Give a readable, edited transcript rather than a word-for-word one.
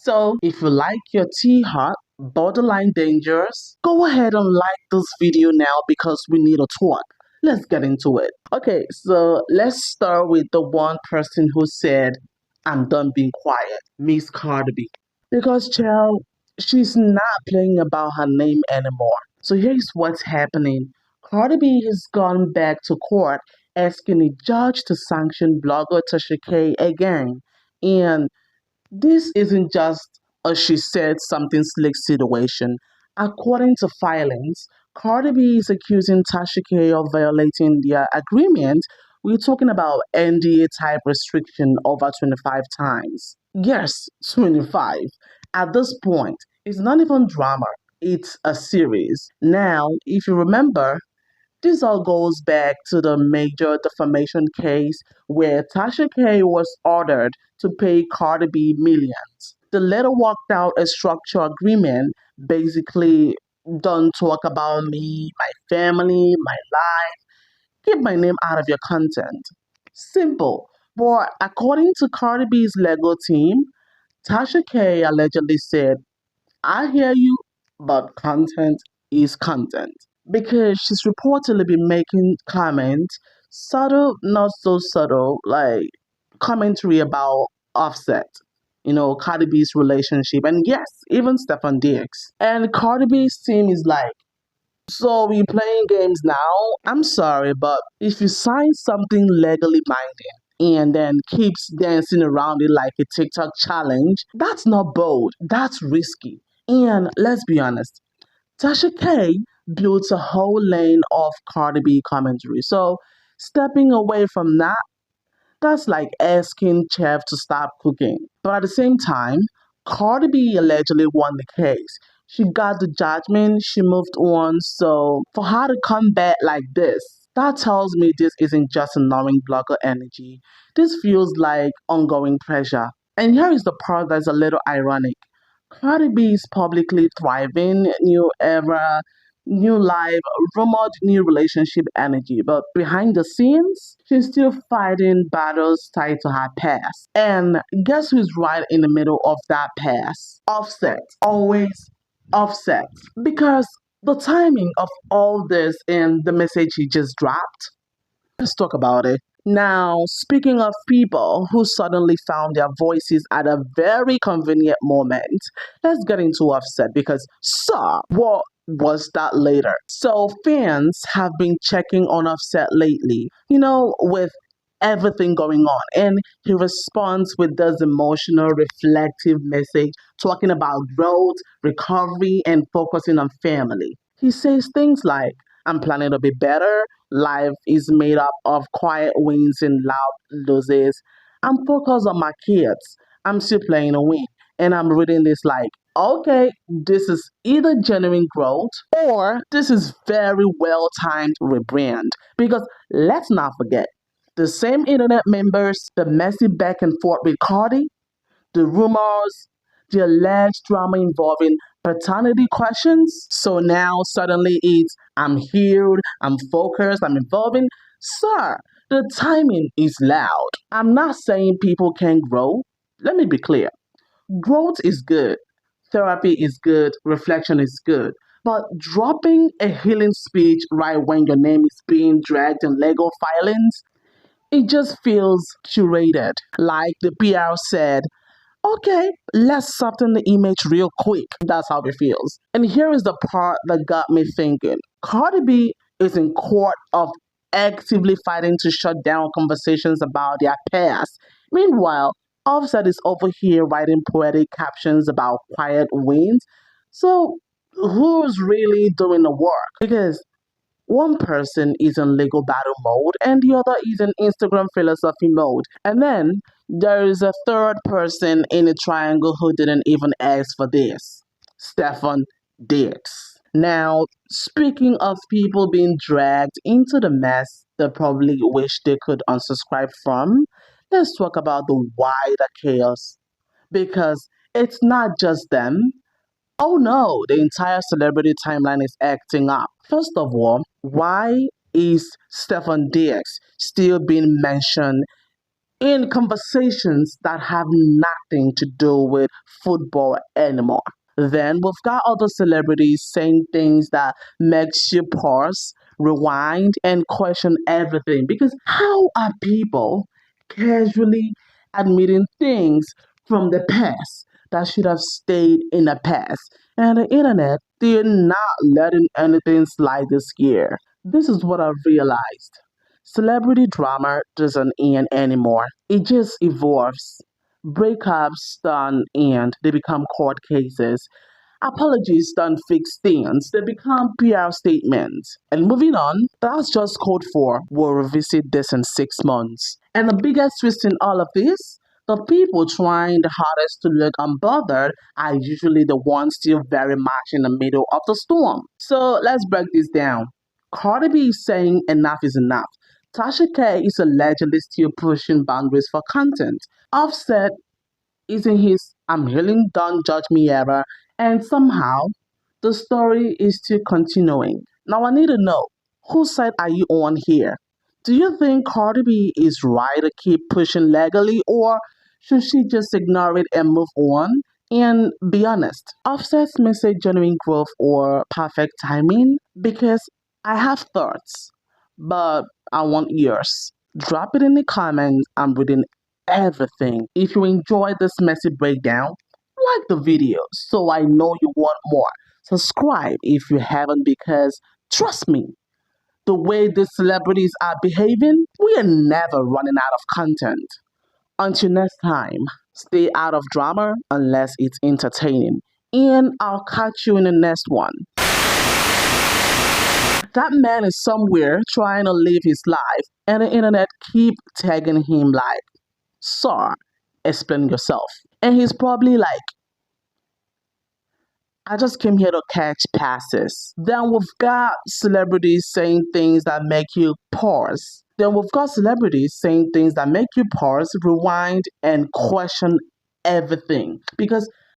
So if you like your tea hot, borderline dangerous, go ahead and like this video now because we need a talk. Let's get into it. Okay, so let's start with the one person who said, I'm done being quiet, Miss Cardi B. Because, child, she's not playing about her name anymore. So here's what's happening. Cardi B has gone back to court asking a judge to sanction blogger Tasha K again. And this isn't just a she said something slick situation. According to filings, Cardi B is accusing Tasha K of violating their agreement. We're talking about NDA type restriction over 25 times. Yes, 25. At this point, it's not even drama, it's a series. Now, if you remember, this all goes back to the major defamation case where Tasha K was ordered to pay Cardi B millions. The letter worked out a structured agreement, basically, don't talk about me, my family, my life, keep my name out of your content. Simple. But according to Cardi B's legal team, Tasha K allegedly said, I hear you, but content is content. Because she's reportedly been making comments, subtle, not so subtle, like commentary about Offset, Cardi B's relationship, and yes, even Stefon Diggs. And Cardi B's team is like, so we playing games now? I'm sorry, but if you sign something legally binding and then keeps dancing around it like a TikTok challenge, that's not bold. That's risky. And let's be honest, Tasha K built a whole lane of Cardi B commentary. So stepping away from that, that's like asking chef to stop cooking. But at the same time, Cardi B allegedly won the case. She got the judgment, she moved on. So for her to come back like this, that tells me this isn't just ignoring blogger energy. This feels like ongoing pressure. And here is the part that's a little ironic. Cardi B is publicly thriving, new era, new life, rumored new relationship energy, but behind the scenes, she's still fighting battles tied to her past. And guess who's right in the middle of that past? Offset. Always Offset. Because the timing of all this and the message he just dropped, let's talk about it. Now, speaking of people who suddenly found their voices at a very convenient moment, let's get into Offset because, sir, what was that later? So, fans have been checking on Offset lately, with everything going on. And he responds with this emotional, reflective message talking about growth, recovery, and focusing on family. He says things like, I'm planning to be better. Life is made up of quiet wins and loud losses. I'm focused on my kids. I'm still playing to win. And I'm reading this like, okay, this is either genuine growth or this is very well timed rebrand. Because let's not forget, the same internet members, the messy back and forth with Cardi, the rumors, the alleged drama involving paternity questions. So now suddenly it's I'm healed, I'm focused, I'm evolving. Sir, the timing is loud. I'm not saying people can grow. Let me be clear. Growth is good. Therapy is good. Reflection is good. But dropping a healing speech right when your name is being dragged in legal filings, it just feels curated. Like the PR said, okay, let's soften the image real quick. That's how it feels. And here is the part that got me thinking. Cardi B is in court of actively fighting to shut down conversations about their past. Meanwhile, Offset is over here writing poetic captions about quiet wins. So, who's really doing the work? Because one person is in legal battle mode and the other is in Instagram philosophy mode. And then there is a third person in a triangle who didn't even ask for this. Stefon Diggs. Now, speaking of people being dragged into the mess they probably wish they could unsubscribe from, let's talk about the wider chaos. Because it's not just them. Oh no, the entire celebrity timeline is acting up. First of all, why is Stefon Diggs still being mentioned in conversations that have nothing to do with football anymore. Then we've got other celebrities saying things that makes you pause, rewind, and question everything. Because how are people casually admitting things from the past that should have stayed in the past? And the internet, they're not letting anything slide this year. This is what I've realized. Celebrity drama doesn't end anymore. It just evolves. Breakups don't end, they become court cases. Apologies don't fix things, they become PR statements. And moving on, that's just code for we'll revisit this in 6 months. And the biggest twist in all of this, the people trying the hardest to look unbothered are usually the ones still very much in the middle of the storm. So let's break this down. Cardi B is saying enough is enough. Tasha K is allegedly still pushing boundaries for content. Offset is in his I'm healing, don't judge me era, and somehow the story is still continuing. Now I need to know, whose side are you on here? Do you think Cardi B is right to keep pushing legally, or should she just ignore it and move on? And be honest, Offset's message genuine growth or perfect timing? Because I have thoughts, but I want yours. Drop it in the comments. I'm reading everything. If you enjoyed this messy breakdown, like the video so I know you want more. Subscribe if you haven't because trust me, the way these celebrities are behaving, we are never running out of content. Until next time, stay out of drama unless it's entertaining. And I'll catch you in the next one. That man is somewhere trying to live his life and the internet keep tagging him like, "Sir, explain yourself." And he's probably like, "I just came here to catch passes." Then we've got celebrities saying things that make you pause. Then we've got celebrities saying things that make you pause, rewind, and question everything. Because